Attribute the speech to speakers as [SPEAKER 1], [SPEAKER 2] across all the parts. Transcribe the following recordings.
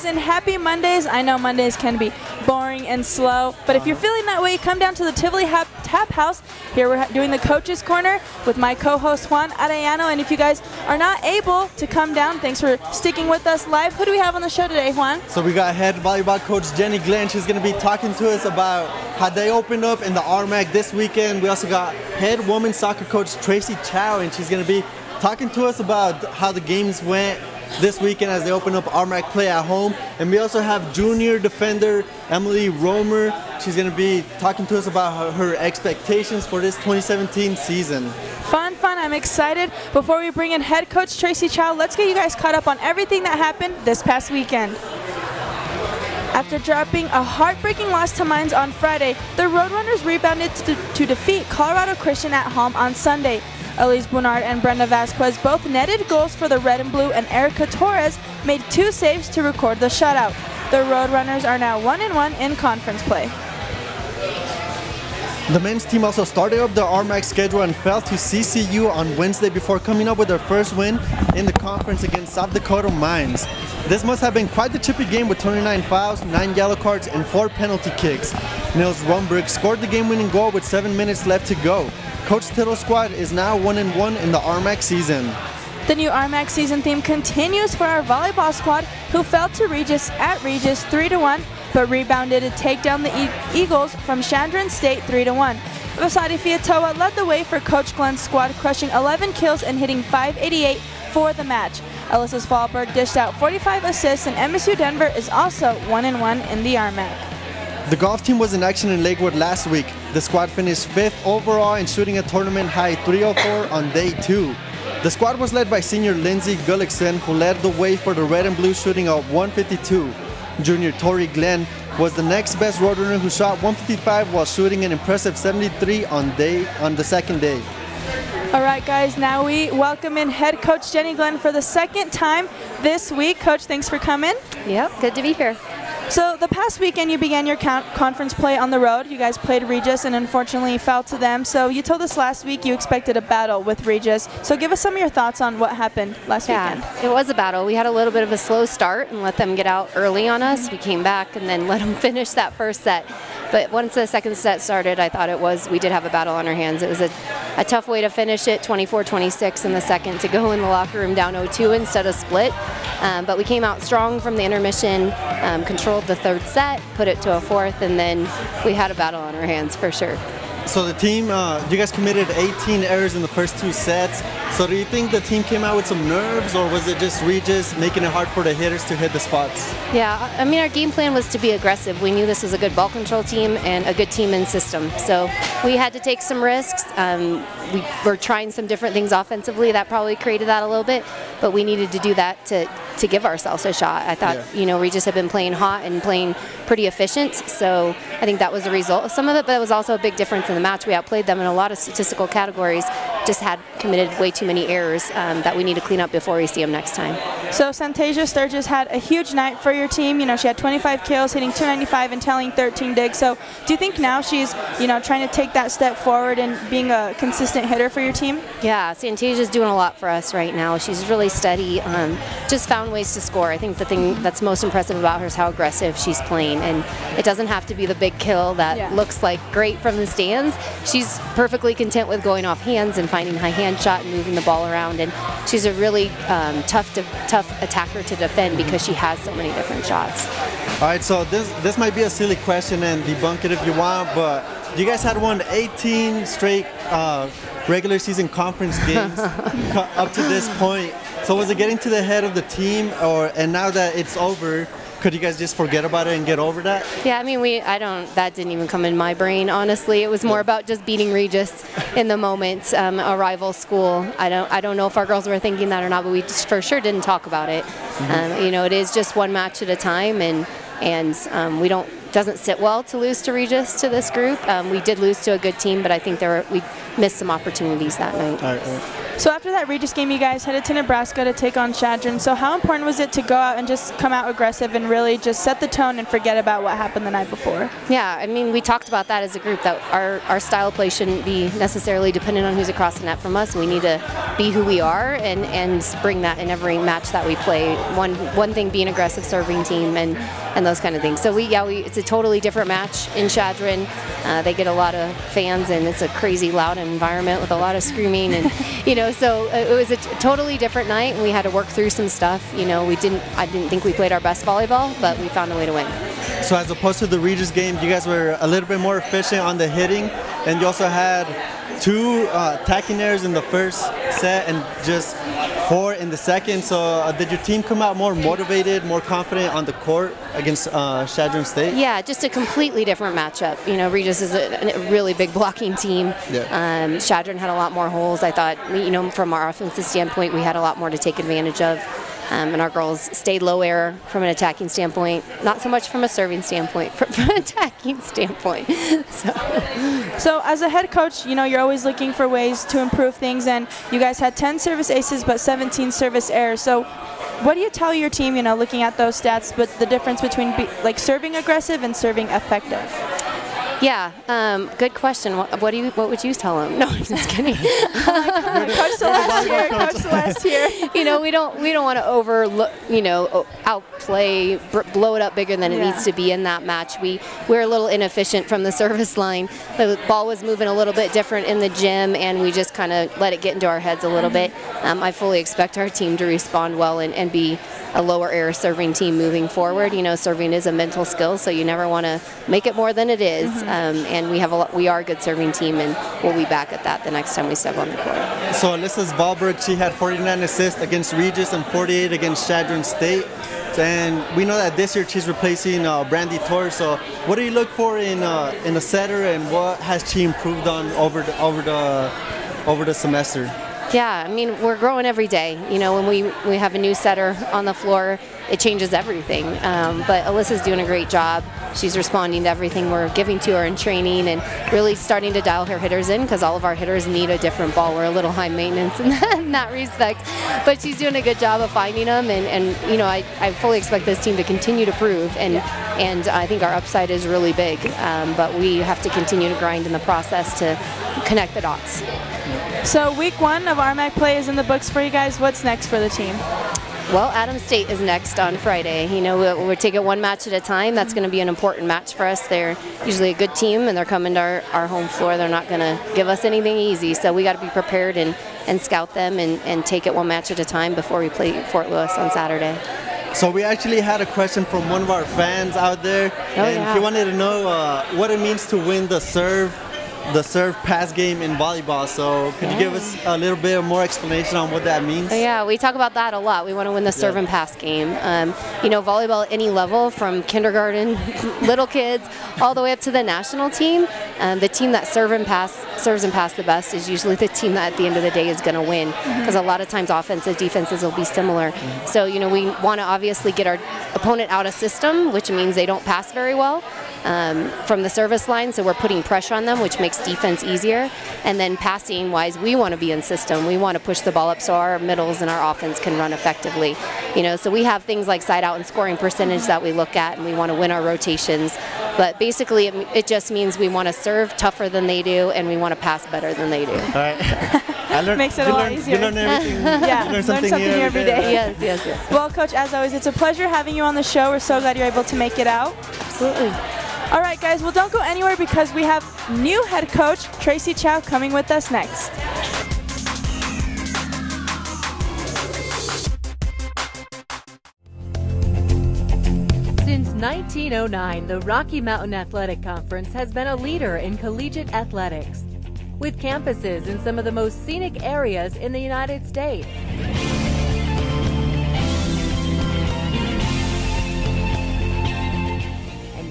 [SPEAKER 1] and happy Mondays. I know Mondays can be boring and slow, but if you're feeling that way, come down to the Tivoli Tap House. Here we're doing the Coach's Corner with my co-host Juan Arellano, and if you guys are not able to come down, thanks for sticking with us live. Who do we have on the show today, Juan?
[SPEAKER 2] So we got head volleyball coach Jenny Glenn. She's going to be talking to us about how they opened up in the RMAC this weekend. We also got head women's soccer coach Tracy Chao, and she's going to be talking to us about how the games went this weekend as they open up RMAC play at home. And we also have junior defender Emily Romer. She's going to be talking to us about her expectations for this 2017 season.
[SPEAKER 1] Fun. I'm excited. Before we bring in head coach Tracy Chao, let's get you guys caught up on everything that happened this past weekend. After dropping a heartbreaking loss to Mines on Friday, the Roadrunners rebounded to defeat Colorado Christian at home on Sunday. Elise Bernard and Brenda Vasquez both netted goals for the Red and Blue, and Erica Torres made 2 saves to record the shutout. The Roadrunners are now 1-1 in conference play.
[SPEAKER 2] The men's team also started up the RMAC schedule and fell to CCU on Wednesday before coming up with their first win in the conference against South Dakota Mines. This must have been quite the chippy game with 29 fouls, 9 yellow cards, and 4 penalty kicks. Nils Rumberg scored the game-winning goal with 7 minutes left to go. Coach Tittle's squad is now 1-1 in the RMAC season.
[SPEAKER 1] The new RMAC season theme continues for our volleyball squad, who fell to Regis at Regis 3-1, but rebounded to take down the Eagles from Chandran State 3-1. Vasadi Fiatoa led the way for Coach Glenn's squad, crushing 11 kills and hitting .588 for the match. Alyssa Svalberg dished out 45 assists, and MSU Denver is also 1-1 in the RMAC.
[SPEAKER 2] The golf team was in action in Lakewood last week. The squad finished 5th overall and shooting a tournament high 304 on day 2. The squad was led by senior Lindsay Gullickson, who led the way for the Red and Blue, shooting a 152. Junior Tori Glenn was the next best Roadrunner, who shot 155 while shooting an impressive 73 on the second day.
[SPEAKER 1] All right, guys, now we welcome in head coach Jenny Glenn for the second time this week. Coach, thanks for coming.
[SPEAKER 3] Yep, good to be here.
[SPEAKER 1] So the past weekend you began your conference play on the road. You guys played Regis and unfortunately fell to them. So you told us last week you expected a battle with Regis. So give us some of your thoughts on what happened last weekend.
[SPEAKER 3] It was a battle. We had a little bit of a slow start and let them get out early on us. We came back and then let them finish that first set. But once the second set started, I thought we did have a battle on our hands. It was a tough way to finish it, 24-26 in the second, to go in the locker room down 0-2 instead of split. But we came out strong from the intermission, controlled the third set, put it to a fourth, and then we had a battle on our hands for sure.
[SPEAKER 2] So the team, you guys committed 18 errors in the first 2 sets. So do you think the team came out with some nerves, or was it just Regis making it hard for the hitters to hit the spots?
[SPEAKER 3] Yeah, I mean, our game plan was to be aggressive. We knew this was a good ball control team and a good team in system. So we had to take some risks. We were trying some different things offensively. That probably created that a little bit, but we needed to do that to give ourselves a shot. I thought, Regis had been playing hot and playing pretty efficient, so I think that was a result of some of it, but it was also a big difference in the match. We outplayed them in a lot of statistical categories, just had committed way too many errors that we need to clean up before we see them next time.
[SPEAKER 1] So Santasia Sturgis had a huge night for your team. She had 25 kills, hitting 295 and tallying 13 digs. So do you think now she's, trying to take that step forward and being a consistent hitter for your team?
[SPEAKER 3] Yeah, Santasia's doing a lot for us right now. She's really steady, just found ways to score. I think the thing that's most impressive about her is how aggressive she's playing, and it doesn't have to be the big kill that looks like great from the stands. She's perfectly content with going off hands and finding high hand shot and moving the ball around, and she's a really tough attacker to defend because she has so many different shots.
[SPEAKER 2] All right, so this might be a silly question, and debunk it if you want, but you guys had won 18 straight regular season conference games up to this point. So was it getting to the head of the team, and now that it's over, could you guys just forget about it and get over that?
[SPEAKER 3] Yeah, I mean, that didn't even come in my brain, honestly. It was more about just beating Regis in the moment, a rival school. I don't know if our girls were thinking that or not, but we just for sure didn't talk about it. It is just one match at a time, and doesn't sit well to lose to Regis, to this group. We did lose to a good team, but I think we missed some opportunities that night.
[SPEAKER 2] All right.
[SPEAKER 1] So after that Regis game, you guys headed to Nebraska to take on Chadron. So how important was it to go out and just come out aggressive and really just set the tone and forget about what happened the night before?
[SPEAKER 3] Yeah, I mean, we talked about that as a group, that our style play shouldn't be necessarily dependent on who's across the net from us. We need to be who we are and bring that in every match that we play. One thing being aggressive serving team and those kind of things. So it's a totally different match in Chadron. They get a lot of fans and it's a crazy loud environment with a lot of screaming and so it was a totally different night and we had to work through some stuff. I didn't think we played our best volleyball, but we found a way to win.
[SPEAKER 2] So as opposed to the Regis game, you guys were a little bit more efficient on the hitting, and you also had 2 tacking errors in the first set and just 4 in the second. So did your team come out more motivated, more confident on the court against Chadron State?
[SPEAKER 3] Yeah, just a completely different matchup. Regis is a really big blocking team.
[SPEAKER 2] Yeah.
[SPEAKER 3] Chadron had a lot more holes. I thought, from our offensive standpoint, we had a lot more to take advantage of. And our girls stayed low error from an attacking standpoint, not so much from a serving standpoint, from an attacking standpoint.
[SPEAKER 1] So as a head coach, you're always looking for ways to improve things, and you guys had 10 service aces but 17 service errors. So what do you tell your team, looking at those stats, but the difference between serving aggressive and serving effective?
[SPEAKER 3] Yeah, good question. What would you tell them? No, I'm just kidding.
[SPEAKER 1] Coach Celeste here. Coach Celeste here.
[SPEAKER 3] We don't want to outplay, blow it up bigger than it needs to be in that match. We're a little inefficient from the service line. The ball was moving a little bit different in the gym, and we just kind of let it get into our heads a little bit. I fully expect our team to respond well and be a lower error serving team moving forward. Serving is a mental skill, so you never want to make it more than it is. And we are a good serving team, and we'll be back at that the next time we step on the court.
[SPEAKER 2] So Alyssa Valberg, she had 49 assists against Regis and 48 against Chadron State. And we know that this year she's replacing Brandy Torres. So what do you look for in a setter, and what has she improved on over the semester?
[SPEAKER 3] Yeah, I mean, we're growing every day. When we have a new setter on the floor, it changes everything. But Alyssa's doing a great job. She's responding to everything we're giving to her in training and really starting to dial her hitters in, because all of our hitters need a different ball. We're a little high maintenance in that respect. But she's doing a good job of finding them, and I fully expect this team to continue to prove, and I think our upside is really big. But we have to continue to grind in the process to connect the dots.
[SPEAKER 1] So week 1 of RMAC play is in the books for you guys. What's next for the team?
[SPEAKER 3] Well, Adams State is next on Friday. We'll take it one match at a time. That's going to be an important match for us. They're usually a good team, and they're coming to our home floor. They're not going to give us anything easy, so we got to be prepared and scout them and take it one match at a time before we play Fort Lewis on Saturday.
[SPEAKER 2] So we actually had a question from one of our fans out there, he wanted to know what it means to win the serve pass game in volleyball. So could you give us a little bit more explanation on what that means?
[SPEAKER 3] Yeah, we talk about that a lot. We want to win the serve and pass game. Volleyball at any level, from kindergarten, little kids, all the way up to the national team. The team that serves and pass the best is usually the team that at the end of the day is going to win, because a lot of times offensive defenses will be similar. So we want to obviously get our opponent out of system, which means they don't pass very well from the service line, so we're putting pressure on them, which makes defense easier. And then passing wise, we want to be in system. We want to push the ball up so our middles and our offense can run effectively. So we have things like side out and scoring percentage that we look at, and we want to win our rotations. But basically it just means we want to serve tougher than they do, and we want to pass better than they do.
[SPEAKER 2] All right.
[SPEAKER 1] Makes it a lot easier.
[SPEAKER 2] You learn everything.
[SPEAKER 1] Yeah,
[SPEAKER 2] you learn
[SPEAKER 1] something new every day.
[SPEAKER 3] Yes.
[SPEAKER 1] Well, Coach, as always, it's a pleasure having you on the show. We're so glad you're able to make it out.
[SPEAKER 3] Absolutely.
[SPEAKER 1] All right, guys, well, don't go anywhere, because we have new head coach Tracy Chao coming with us next.
[SPEAKER 4] Since 1909, the Rocky Mountain Athletic Conference has been a leader in collegiate athletics, with campuses in some of the most scenic areas in the United States.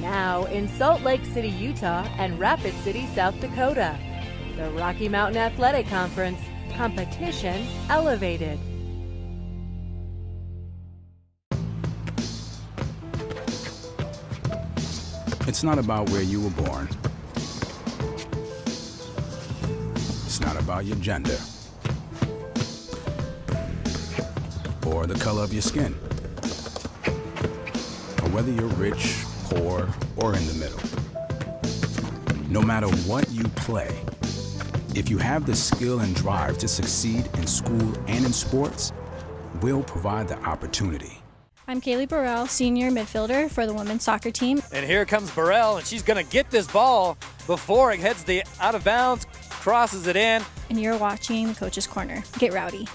[SPEAKER 4] Now in Salt Lake City, Utah and Rapid City, South Dakota. The Rocky Mountain Athletic Conference, competition elevated.
[SPEAKER 5] It's not about where you were born. It's not about your gender. or the color of your skin, or whether you're rich, poor, or in the middle. No matter what you play, if you have the skill and drive to succeed in school and in sports, we'll provide the opportunity.
[SPEAKER 6] I'm Kaylee Burrell, senior midfielder for the women's soccer team.
[SPEAKER 7] And here comes Burrell, and she's going to get this ball before it heads the out of bounds, crosses it in.
[SPEAKER 6] And you're watching the Coach's Corner. Get rowdy.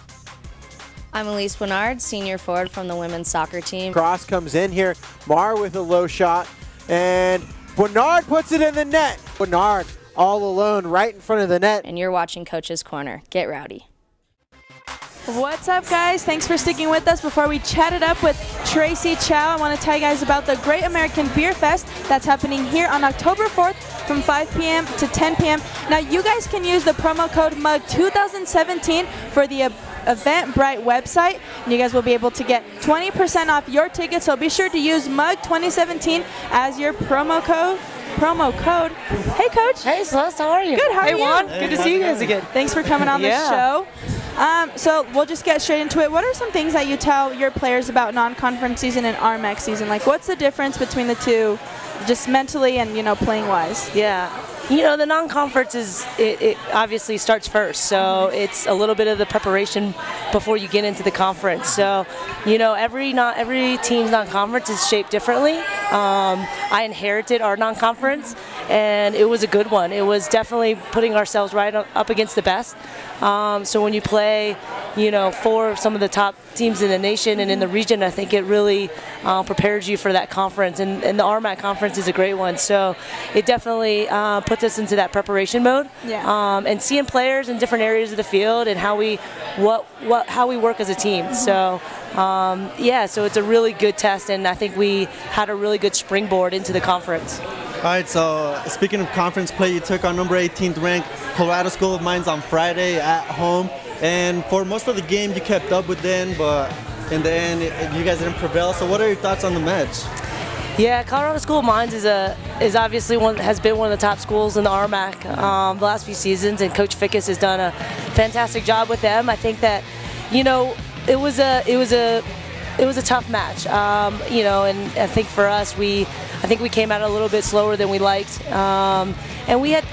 [SPEAKER 8] I'm Elise Bernard, senior forward from the women's soccer team.
[SPEAKER 9] Cross comes in here, Mar with a low shot, and Bernard puts it in the net. Bernard all alone right in front of the net.
[SPEAKER 8] And you're watching Coach's Corner. Get rowdy.
[SPEAKER 1] What's up, guys? Thanks for sticking with us. Before we chat it up with Tracy Chao, I want to tell you guys about the Great American Beer Fest that's happening here on October 4th from 5 p.m. to 10 p.m. Now, you guys can use the promo code MUG2017 for the Eventbrite website, and you guys will be able to get 20% off your ticket, so be sure to use MUG2017 as your promo code. Hey, Coach.
[SPEAKER 10] Hey, Celeste, how are you?
[SPEAKER 1] Good, how are you?
[SPEAKER 10] Hey, Juan, good to see you guys again.
[SPEAKER 1] Thanks for coming on the show. So we'll just get straight into it. What are some things that you tell your players about non-conference season and RMAC season? Like, what's the difference between the two, just mentally and, you know, playing-wise?
[SPEAKER 10] Yeah. You know, the non-conference it obviously starts first, so it's a little bit of the preparation before you get into the conference. So, you know, every team's non-conference is shaped differently. I inherited our non-conference, and it was a good one. It was definitely putting ourselves right up against the best. So when you play, you know, for some of the top teams in the nation and in the region, I think it really prepares you for that conference. And the RMAC conference is a great one. So it definitely puts us into that preparation mode.
[SPEAKER 1] Yeah.
[SPEAKER 10] And seeing players in different areas of the field and how we work as a team. So yeah, so it's a really good test, and I think we had a really good springboard into the conference.
[SPEAKER 2] All right, so speaking of conference play, you took on number 18th ranked Colorado School of Mines on Friday at home, and for most of the game you kept up with them, but in the end you guys didn't prevail. So what are your thoughts on the match?
[SPEAKER 10] Yeah, Colorado School of Mines is obviously has been one of the top schools in the RMAC the last few seasons, and Coach Fickus has done a fantastic job with them. I think that, you know, it was a tough match, you know, and I think for us, I think we came out a little bit slower than we liked, and we had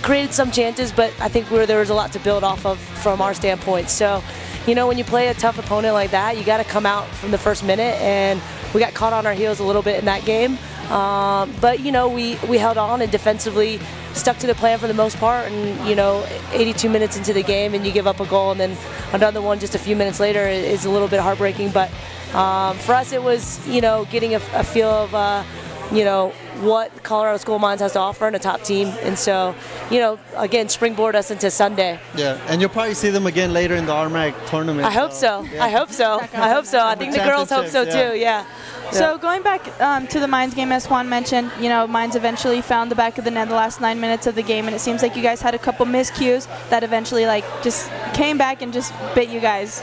[SPEAKER 10] created some chances, but I think there was a lot to build off of from our standpoint. So, you know, when you play a tough opponent like that, you got to come out from the first minute, and we got caught on our heels a little bit in that game. But, you know, we held on and defensively stuck to the plan for the most part, and, you know, 82 minutes into the game and you give up a goal, and then another one just a few minutes later is a little bit heartbreaking. But for us, it was, you know, getting a feel of, you know, what Colorado School of Mines has to offer in a top team. And so, you know, again, springboard us into Sunday.
[SPEAKER 2] Yeah, and you'll probably see them again later in the RMAC tournament.
[SPEAKER 10] I hope so.
[SPEAKER 2] Yeah.
[SPEAKER 10] I hope so. I hope so. I think the girls hope so too. Yeah.
[SPEAKER 1] So going back to the Mines game, as Juan mentioned, you know, Mines eventually found the back of the net the last 9 minutes of the game, and it seems like you guys had a couple miscues that eventually, like, just came back and just bit you guys.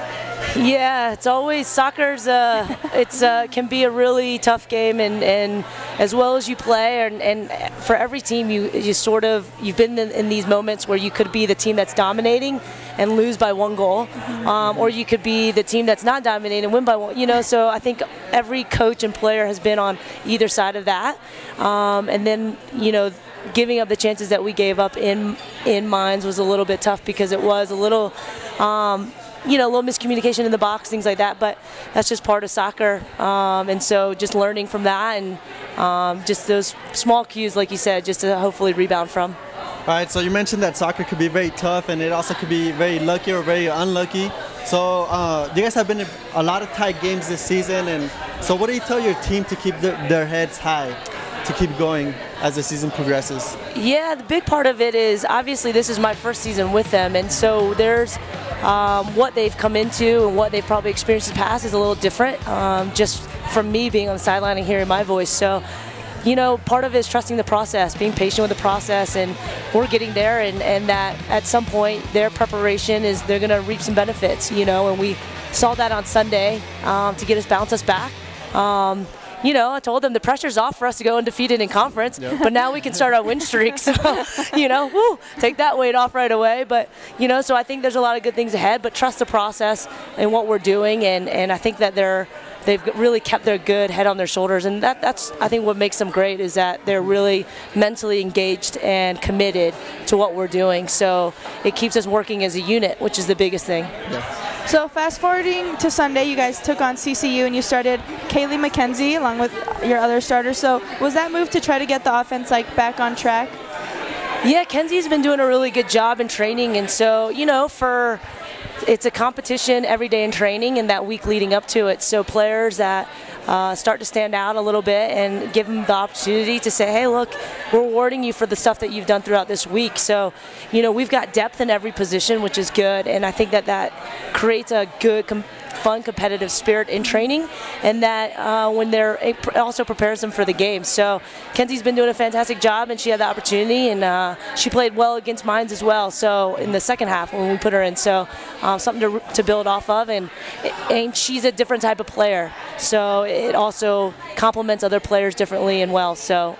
[SPEAKER 10] Yeah, it's always soccer's. Can be a really tough game, and as well as you play, and for every team, you've been in these moments where you could be the team that's dominating and lose by one goal, or you could be the team that's not dominating and win by one. You know, so I think every coach and player has been on either side of that, and then, you know, giving up the chances that we gave up in Mines was a little bit tough because it was a little. You know, a little miscommunication in the box, things like that, but that's just part of soccer. And so just learning from that, and just those small cues, like you said, just to hopefully rebound from.
[SPEAKER 2] All right, so you mentioned that soccer could be very tough, and it also could be very lucky or very unlucky. So you guys have been in a lot of tight games this season, and so what do you tell your team to keep their heads high, to keep going as the season progresses? Yeah,
[SPEAKER 10] the big part of it is, obviously this is my first season with them, and so there's what they've come into and what they've probably experienced in the past is a little different, just from me being on the sideline and hearing my voice. So, you know, part of it is trusting the process, being patient with the process, and we're getting there, and that at some point their preparation is they're going to reap some benefits, you know, and we saw that on Sunday to bounce us back. you know, I told them the pressure's off for us to go undefeated in conference, but now we can start our win streak. So, you know, woo, take that weight off right away. But, you know, so I think there's a lot of good things ahead, but trust the process and what we're doing. And I think that they've really kept their good head on their shoulders, and that's I think what makes them great is that they're really mentally engaged and committed to what we're doing. So it keeps us working as a unit, which is the biggest thing.
[SPEAKER 2] Yeah.
[SPEAKER 1] So fast forwarding to Sunday, you guys took on CCU and you started Kaylee McKenzie along with your other starters. So was that move to try to get the offense like back on track?
[SPEAKER 10] Yeah, Kenzie's been doing a really good job in training, and so, you know, it's a competition every day in training and that week leading up to it. So players that start to stand out a little bit and give them the opportunity to say, hey, look, we're rewarding you for the stuff that you've done throughout this week. So, you know, we've got depth in every position, which is good. And I think that creates a good, fun, competitive spirit in training, and that when it also prepares them for the game. So Kenzie's been doing a fantastic job, and she had the opportunity, and she played well against Mines as well. So in the second half when we put her in, so something to build off of, and she's a different type of player. So it also complements other players differently and well. So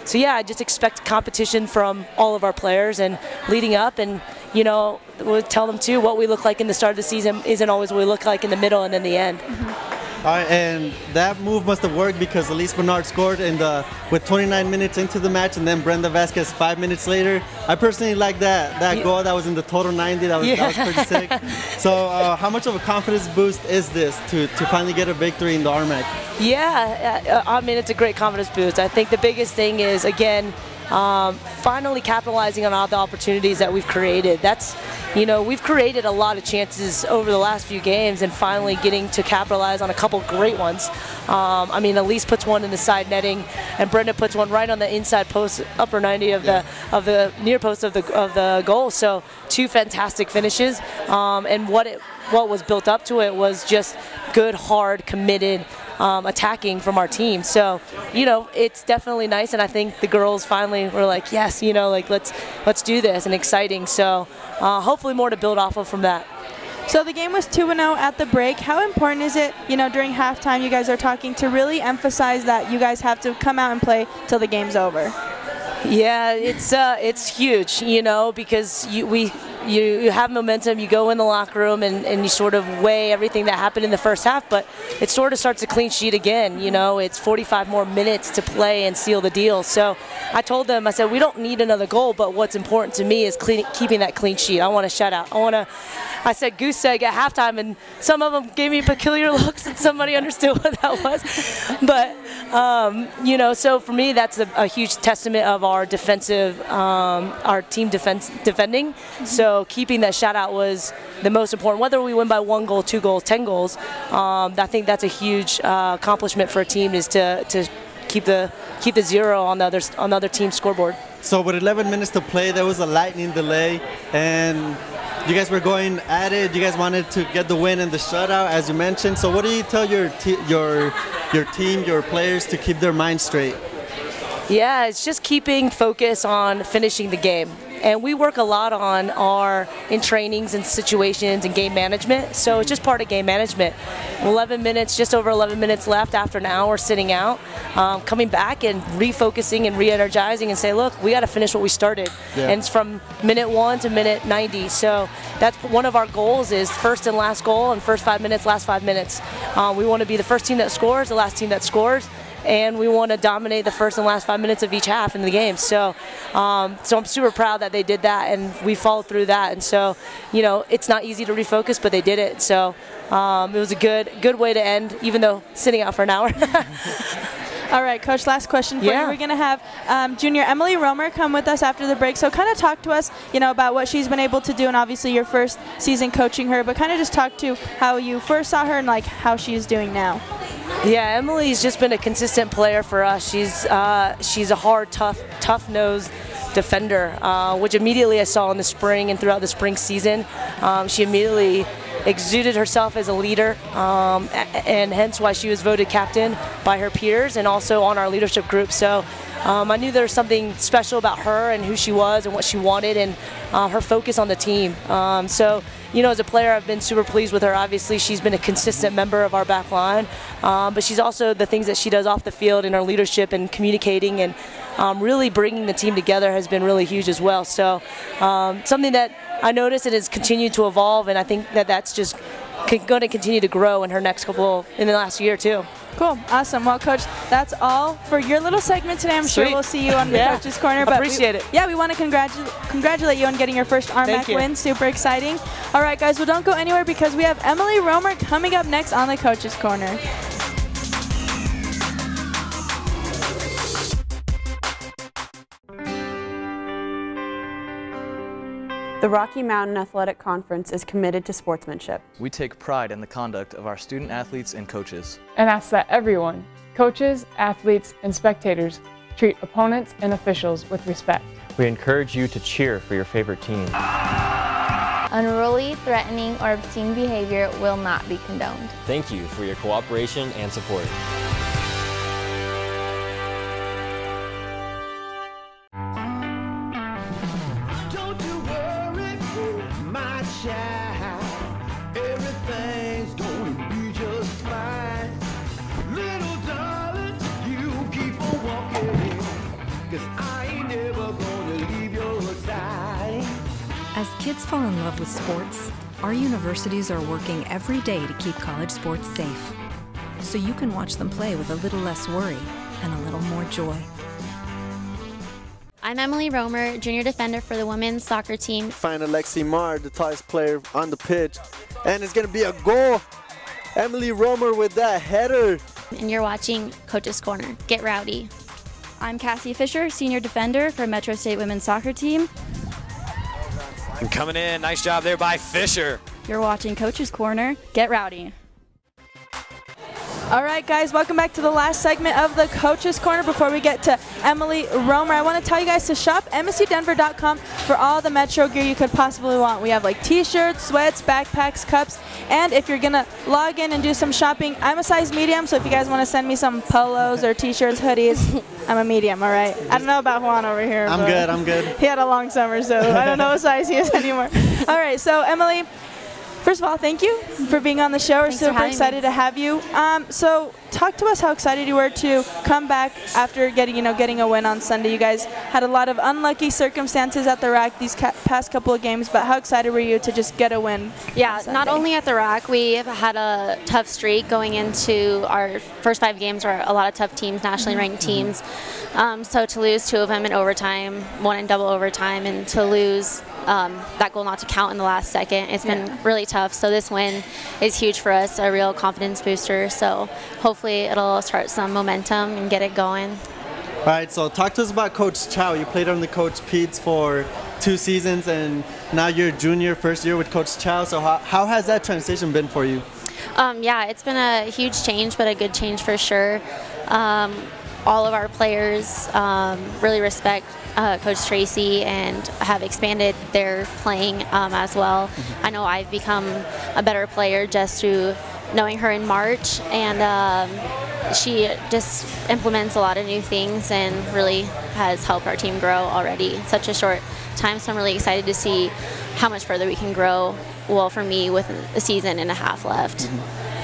[SPEAKER 10] so yeah, I just expect competition from all of our players and leading up, and you know, we'll tell them too what we look like in the start of the season isn't always what we look like in the middle and in the end.
[SPEAKER 2] All right, and that move must have worked because Elise Bernard scored with 29 minutes into the match, and then Brenda Vasquez 5 minutes later. I personally like that goal that was in the total 90. That was pretty sick. So how much of a confidence boost is this to finally get a victory in the RMAC?
[SPEAKER 10] Yeah, I mean, it's a great confidence boost. I think the biggest thing is, again, finally capitalizing on all the opportunities that we've created. That's, you know, we've created a lot of chances over the last few games, and finally getting to capitalize on a couple great ones. I mean, Elise puts one in the side netting, and Brenda puts one right on the inside post, upper 90 of the near post of the goal. So two fantastic finishes, and what was built up to it was just good, hard, committed attacking from our team. So, you know, it's definitely nice, and I think the girls finally were like, yes, you know, like let's do this, and exciting. So hopefully more to build off of from that.
[SPEAKER 1] So the game was 2-0 at the break. How important is it, you know, during halftime you guys are talking to really emphasize that you guys have to come out and play till the game's over?
[SPEAKER 10] Yeah, it's huge, you know, because you have momentum, you go in the locker room and you sort of weigh everything that happened in the first half, but it sort of starts a clean sheet again. You know, it's 45 more minutes to play and seal the deal. So I told them, I said, we don't need another goal, but what's important to me is keeping that clean sheet. I want a shutout. I said goose egg at halftime, and some of them gave me peculiar looks, and somebody understood what that was. But, you know, so for me, that's a huge testament of our defensive, our team defending. So keeping that shutout was the most important. Whether we win by 1 goal, 2 goals, 10 goals, I think that's a huge accomplishment for a team, is to keep the 0 on the other team's scoreboard.
[SPEAKER 2] So with 11 minutes to play, there was a lightning delay, and you guys were going at it. You guys wanted to get the win and the shutout, as you mentioned. So what do you tell your team, your players, to keep their minds straight?
[SPEAKER 10] Yeah, it's just keeping focus on finishing the game. And we work a lot in trainings and situations and game management. So it's just part of game management. 11 minutes, just over 11 minutes left after an hour sitting out, coming back and refocusing and re-energizing and say, look, we got to finish what we started. Yeah. And it's from minute 1 to minute 90. So that's one of our goals, is first and last goal, and first 5 minutes, last 5 minutes. We want to be the first team that scores, the last team that scores, and we want to dominate the first and last 5 minutes of each half in the game. So, so I'm super proud that they did that, and we followed through that. And so, you know, it's not easy to refocus, but they did it. So it was a good way to end, even though sitting out for an hour.
[SPEAKER 1] All right, Coach, last question for you. We're going to have junior Emily Romer come with us after the break. So kind of talk to us, you know, about what she's been able to do, and obviously your first season coaching her, but kind of just talk to how you first saw her and like how she's doing now.
[SPEAKER 10] Yeah, Emily's just been a consistent player for us. She's a hard, tough-nosed defender, which immediately I saw in the spring and throughout the spring season. She immediately exuded herself as a leader, and hence why she was voted captain by her peers and also on our leadership group. So I knew there was something special about her and who she was and what she wanted and her focus on the team. So, you know, as a player, I've been super pleased with her. Obviously, she's been a consistent member of our back line, but she's also the things that she does off the field in her leadership and communicating and really bringing the team together has been really huge as well. So something that I noticed and has continued to evolve, and I think that that's just going to continue to grow in her next in the last year too.
[SPEAKER 1] Cool, awesome. Well, Coach, that's all for your little segment today. I'm sure we'll see you on the Coach's Corner. But
[SPEAKER 10] appreciate it.
[SPEAKER 1] Yeah, we want to congratulate you on getting your first RMAC win. Super exciting. All right, guys, well, don't go anywhere because we have Emily Romer coming up next on the Coach's Corner.
[SPEAKER 11] The Rocky Mountain Athletic Conference is committed to sportsmanship.
[SPEAKER 12] We take pride in the conduct of our student athletes and coaches.
[SPEAKER 13] And ask that everyone, coaches, athletes, and spectators, treat opponents and officials with respect.
[SPEAKER 14] We encourage you to cheer for your favorite team.
[SPEAKER 15] Unruly, threatening, or obscene behavior will not be condoned.
[SPEAKER 14] Thank you for your cooperation and support.
[SPEAKER 16] Everything's gonna be just fine. Little darling, you keep on walking, 'cause I ain't never gonna leave your side.
[SPEAKER 17] As kids fall in love with sports, our universities are working every day to keep college sports safe, so you can watch them play with a little less worry and a little more joy.
[SPEAKER 18] I'm Emily Romer, junior defender for the women's soccer team.
[SPEAKER 9] Find Alexi Marr, the tallest player on the pitch, and it's gonna be a goal. Emily Romer with that header.
[SPEAKER 18] And you're watching Coach's Corner. Get rowdy.
[SPEAKER 19] I'm Cassie Fisher, senior defender for Metro State women's soccer team.
[SPEAKER 7] And coming in, nice job there by Fisher.
[SPEAKER 19] You're watching Coach's Corner. Get rowdy.
[SPEAKER 1] All right, guys, welcome back to the last segment of the Coach's Corner. Before we get to Emily Romer, I want to tell you guys to shop MSUdenver.com for all the Metro gear you could possibly want. We have like t-shirts, sweats, backpacks, cups, and if you're going to log in and do some shopping, I'm a size medium, so if you guys want to send me some polos or t-shirts, hoodies, I'm a medium, all right? I don't know about Juan over here.
[SPEAKER 2] I'm good.
[SPEAKER 1] He had a long summer, so I don't know what size he is anymore. All right, so Emily, first of all, thank you for being on the show. We're super excited to have you. So talk to us how excited you were to come back after getting a win on Sunday. You guys had a lot of unlucky circumstances at the RAC these past couple of games, but how excited were you to just get a win?
[SPEAKER 3] Yeah, not only at the RAC, we have had a tough streak going into our first 5 games were a lot of tough teams, nationally ranked teams. So to lose 2 of them in overtime, 1 in double overtime, and to lose that goal not to count in the last second, it's been really tough. So this win is huge for us, a real confidence booster. So hopefully it'll start some momentum and get it going.
[SPEAKER 2] All right, so talk to us about Coach Chao. You played under Coach Peets for 2 seasons, and now you're a junior, first year with Coach Chao. So how has that transition been for you?
[SPEAKER 3] Yeah, it's been a huge change, but a good change for sure. All of our players really respect Coach Tracy and have expanded their playing as well. I know I've become a better player just through knowing her in March, and she just implements a lot of new things and really has helped our team grow already in such a short time. So I'm really excited to see how much further we can grow, well, for me, with a season and a half left.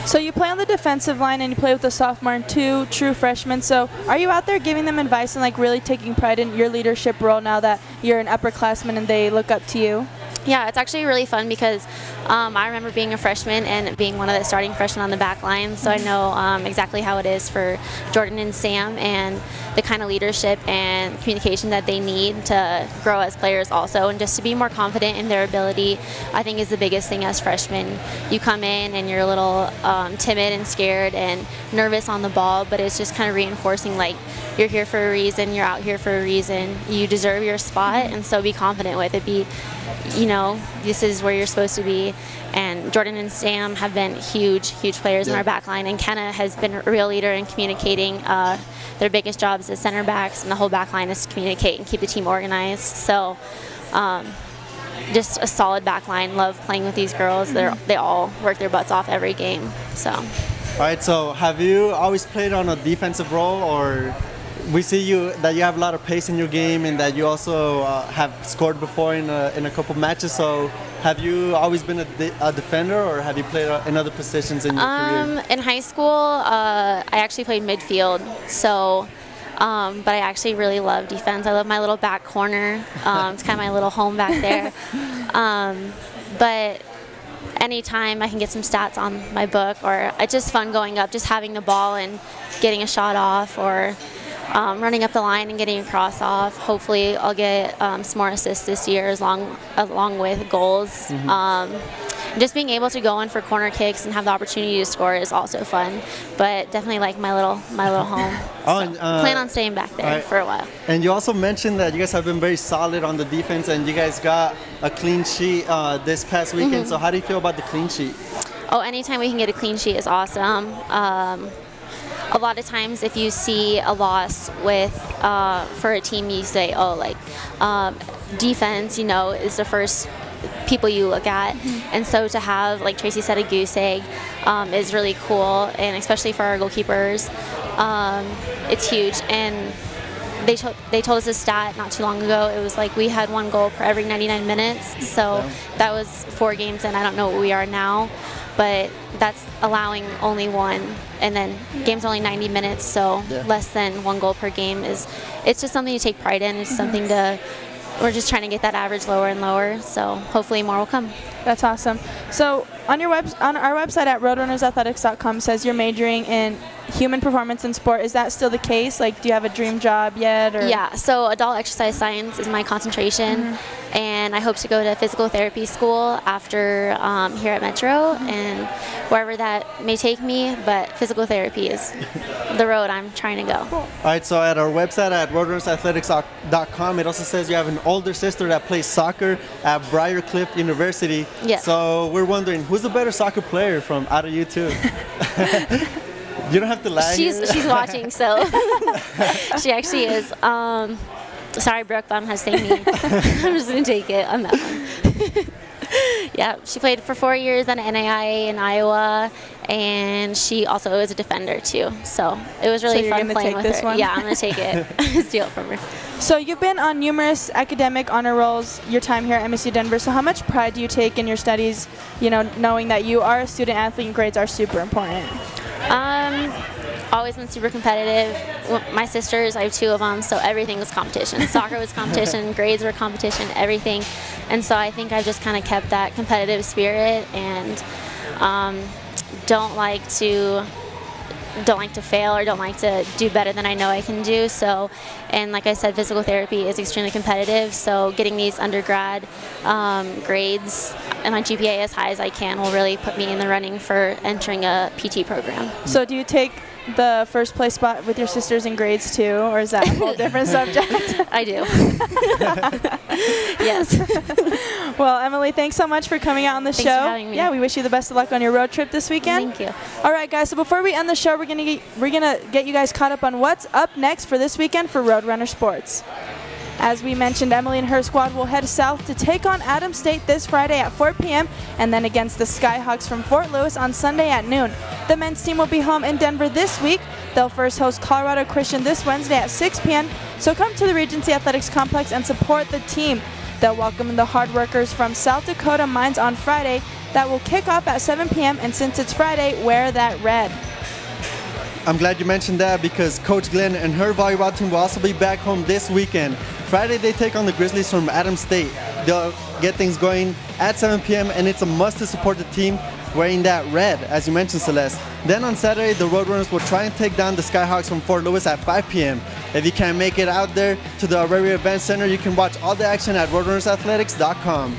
[SPEAKER 1] So you play on the defensive line and you play with a sophomore and 2 true freshmen. So are you out there giving them advice and like really taking pride in your leadership role now that you're an upperclassman and they look up to you?
[SPEAKER 3] Yeah, it's actually really fun because I remember being a freshman and being one of the starting freshmen on the back line, so I know exactly how it is for Jordan and Sam and the kind of leadership and communication that they need to grow as players also, and just to be more confident in their ability, I think is the biggest thing as freshmen. You come in and you're a little timid and scared and nervous on the ball, but it's just kind of reinforcing like you're here for a reason, you're out here for a reason, you deserve your spot, and so be confident with it. This is where you're supposed to be. And Jordan and Sam have been huge players in our back line, and Kenna has been a real leader in communicating. Their biggest jobs as center backs and the whole back line is to communicate and keep the team organized. So just a solid back line. Love playing with these girls. They all work their butts off every game. So.
[SPEAKER 2] All right, so have you always played on a defensive role, or we see that you have a lot of pace in your game, and that you also have scored before in a couple matches. So have you always been a defender, or have you played in other positions in your career?
[SPEAKER 18] In high school, I actually played midfield. So, but I actually really love defense. I love my little back corner. It's kind of my little home back there. But anytime I can get some stats on my book, or it's just fun going up, just having the ball and getting a shot off, or running up the line and getting a cross off. Hopefully I'll get some more assists this year along with goals. Just being able to go in for corner kicks and have the opportunity to score is also fun, but definitely like my little home. So plan on staying back there for a while.
[SPEAKER 2] And you also mentioned that you guys have been very solid on the defense, and you guys got a clean sheet this past weekend. So how do you feel about the clean sheet?
[SPEAKER 18] Oh, anytime we can get a clean sheet is awesome. A lot of times if you see a loss for a team, you say, oh, like defense, is the first people you look at. And so to have, like Tracy said, a goose egg is really cool, and especially for our goalkeepers, it's huge. And they told us a stat not too long ago. It was like we had 1 goal per every 99 minutes. So that was 4 games, and I don't know what we are now, but that's allowing only 1, and then game's only 90 minutes, so less than 1 goal per game it's just something to take pride in. It's something we're just trying to get that average lower and lower, so hopefully more will come.
[SPEAKER 1] That's awesome. So on our website at roadrunnersathletics.com says you're majoring in human performance and sport. Is that still the case? Like, do you have a dream job yet? Or?
[SPEAKER 18] Yeah, so adult exercise science is my concentration, and I hope to go to physical therapy school after here at Metro, and wherever that may take me, but physical therapy is the road I'm trying to go.
[SPEAKER 2] All right, so at our website at roadrunnersathletics.com, it also says you have an older sister that plays soccer at Briarcliff University.
[SPEAKER 18] Yes.
[SPEAKER 2] So we're wondering, who's the better soccer player from out of you two? You don't have to lie.
[SPEAKER 18] She's watching, so she actually is. Sorry, Brooke, but I'm not saying me. I'm just going to take it on that one. Yeah, she played for 4 years on NAIA in Iowa, and she also is a defender too. So it was really fun playing with her.
[SPEAKER 1] One?
[SPEAKER 18] Yeah, I'm going to take it. Steal it from her.
[SPEAKER 1] So you've been on numerous academic honor rolls your time here at MSU Denver. So how much pride do you take in your studies, knowing that you are a student athlete and grades are super important?
[SPEAKER 18] Always been super competitive. My sisters, I have 2 of them, so everything was competition. Soccer was competition, grades were competition, everything. And so I think I've just kind of kept that competitive spirit, and don't like to fail, or don't like to do better than I know I can do. So, and like I said, physical therapy is extremely competitive, so getting these undergrad grades and my GPA as high as I can will really put me in the running for entering a PT program.
[SPEAKER 1] So do you take the first place spot with your sisters in grades too, or is that a whole different subject?
[SPEAKER 18] I do. Yes.
[SPEAKER 1] Well, Emily, thanks so much for coming out on the show.
[SPEAKER 18] Thanks for having me.
[SPEAKER 1] Yeah, we wish you the best of luck on your road trip this weekend.
[SPEAKER 18] Thank you.
[SPEAKER 1] All right, guys. So before we end the show, we're gonna get you guys caught up on what's up next for this weekend for Roadrunner Sports. As we mentioned, Emily and her squad will head south to take on Adams State this Friday at 4 p.m. and then against the Skyhawks from Fort Lewis on Sunday at noon. The men's team will be home in Denver this week. They'll first host Colorado Christian this Wednesday at 6 p.m. So come to the Regency Athletics Complex and support the team. They'll welcome the hard workers from South Dakota Mines on Friday. That will kick off at 7 p.m. and since it's Friday, wear that red.
[SPEAKER 2] I'm glad you mentioned that, because Coach Glenn and her volleyball team will also be back home this weekend. Friday, they take on the Grizzlies from Adams State. They'll get things going at 7 p.m. and it's a must to support the team wearing that red, as you mentioned, Celeste. Then on Saturday, the Roadrunners will try and take down the Skyhawks from Fort Lewis at 5 p.m. If you can't make it out there to the Auraria Event Center, you can watch all the action at roadrunnersathletics.com.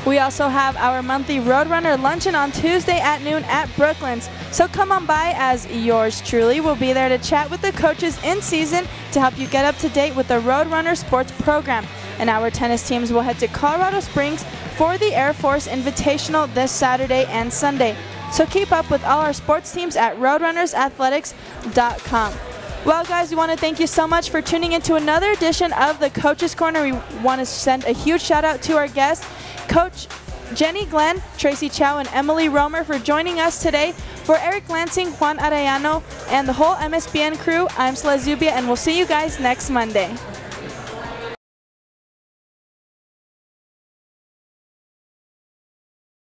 [SPEAKER 1] We also have our monthly Roadrunner Luncheon on Tuesday at noon at Brooklands. So come on by, as yours truly will be there to chat with the coaches in season to help you get up to date with the Roadrunner Sports program. And our tennis teams will head to Colorado Springs for the Air Force Invitational this Saturday and Sunday. So keep up with all our sports teams at roadrunnersathletics.com. Well, guys, we want to thank you so much for tuning into another edition of the Coach's Corner. We want to send a huge shout out to our guest, Coach Jenny Glenn, Tracy Chao, and Emily Romer for joining us today. For Eric Lansing, Juan Arellano, and the whole MSBN crew, I'm Celeste Zubia, and we'll see you guys next Monday.